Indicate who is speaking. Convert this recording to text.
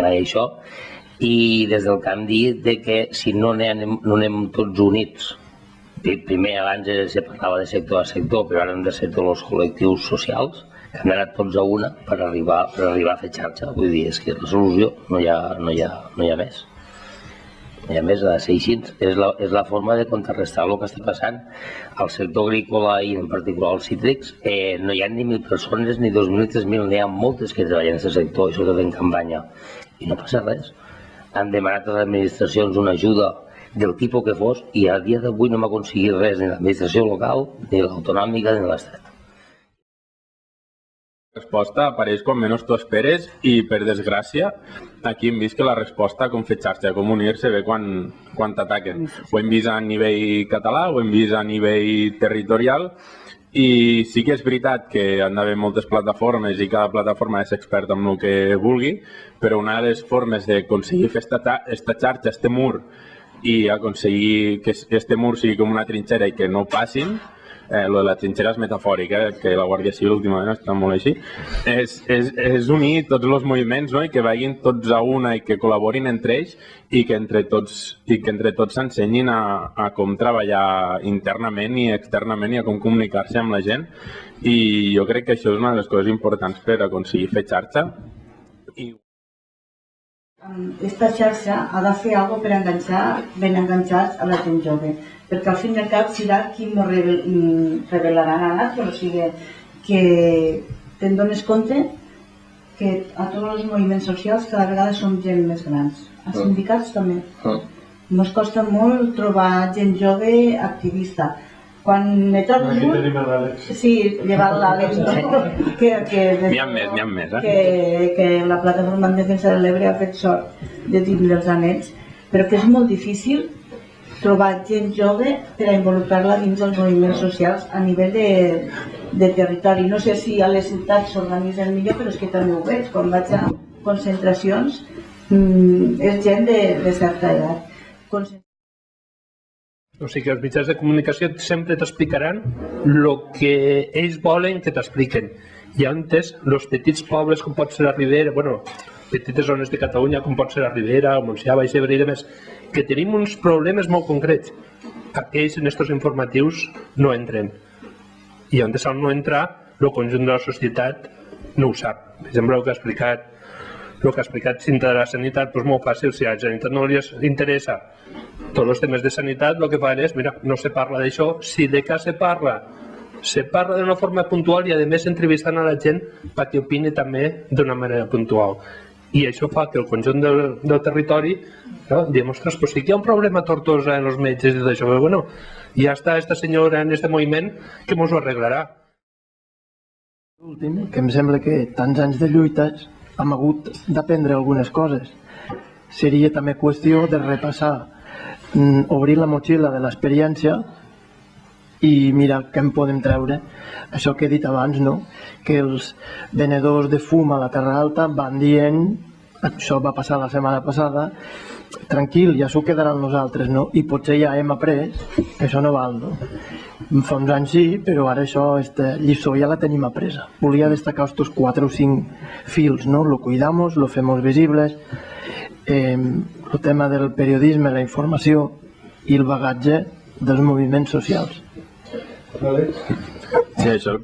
Speaker 1: m'agrada això, i des del camp dir que si no anem tots units, primer abans se parlava de sector a sector, però ara hem de ser tots els col·lectius socials, que han anat tots a una per arribar a fer xarxa. Vull dir, és que és la solució, no hi ha més. I a més, ha de ser així. És la forma de contrarrestar el que està passant al sector agrícola i en particular als cítrics. No hi ha ni 1.000 persones, ni 2.000 ni 3.000, n'hi ha moltes que treballen en aquest sector, i sobretot en campanya. I no passa res. Han demanat a les administracions una ajuda del tipus que fos i a dia d'avui no hem aconseguit res ni l'administració local, ni l'autonòmica, ni l'Estat.
Speaker 2: La resposta apareix quan menys t'ho esperes i, per desgràcia, aquí hem vist que la resposta com fer xarxa, com unir-se, ve quan t'ataquen. Ho hem vist a nivell català, ho hem vist a nivell territorial, i sí que és veritat que han d'haver moltes plataformes i cada plataforma és experta en el que vulgui, però una de les formes d'aconseguir fer esta xarxa, este mur, i aconseguir que este mur sigui com una trinxera i que no passin, lo de la trinxera és metafòric, que la Guàrdia Civil últimament està molt així, és unir tots els moviments, i que vagin tots a una i que col·laborin entre ells i que entre tots s'ensenyin a com treballar internament i externament i a com comunicar-se amb la gent, i jo crec que això és una de les coses importants per aconseguir fer xarxa.
Speaker 3: Esta xarxa ha de fer alguna cosa per enganxar ben enganxats a la gent jove, perquè al fin i al cap serà qui ens revelaran a l'altre, o sigui que te'n dones compte que a tots els moviments socials cada vegada som gent més grans, als sindicats també. Ens costa molt trobar gent jove activista. Quan me trobo molt... Sí, llevat l'Àlex,
Speaker 2: N'hi ha més,
Speaker 3: que la plataforma en defensa de l'Ebre ha fet sort de tindre els anets, però que és molt difícil trobar gent jove per a involucrar-la dins dels moviments socials a nivell de territori. No sé si a les ciutats s'organitzen millor, però és que també ho veig. Quan vaig a concentracions és gent de certa edat.
Speaker 4: O sigui que els mitjans de comunicació sempre t'explicaran el que ells volen que t'expliquen. I antes, els petits pobles com pot ser la Ribera, petites zones de Catalunya com pot ser la Ribera, el Montsià, Baix Ebre i demés, que tenim uns problemes molt concrets. Aquells en aquests informatius no entren. I antes al no entrar, el conjunt de la societat no ho sap. Per exemple, el que ha explicat Cinta de la sanitat, doncs molt fàcil, si a la sanitat no li interessa tots els temes de sanitat, el que fan és, mira, no se parla d'això, si de cas se parla d'una forma puntual i a més entrevistant a la gent perquè opini també d'una manera puntual. I això fa que el conjunt del territori diguem, ostres, però sí que hi ha un problema a Tortosa en els metges i d'això, bueno, ja està aquesta senyora en aquest moviment que mos ho arreglarà.
Speaker 5: L'últim, que em sembla que tants anys de lluites hem hagut d'aprendre algunes coses. Seria també qüestió de repassar, obrir la motxilla de l'experiència i mirar què en podem treure. Això que he dit abans, que els venedors de fum a la Terra Alta van dient, això va passar la setmana passada, tranquil, ja s'ho quedaran nosaltres, i potser ja hem après que això no val. Fa uns anys sí, però ara això, aquesta lliçó ja la tenim apresa. Volia destacar estos 4 o 5 fils, lo cuidamos, lo femos visibles, el tema del periodisme, la informació i el bagatge dels moviments socials.
Speaker 2: Sí, això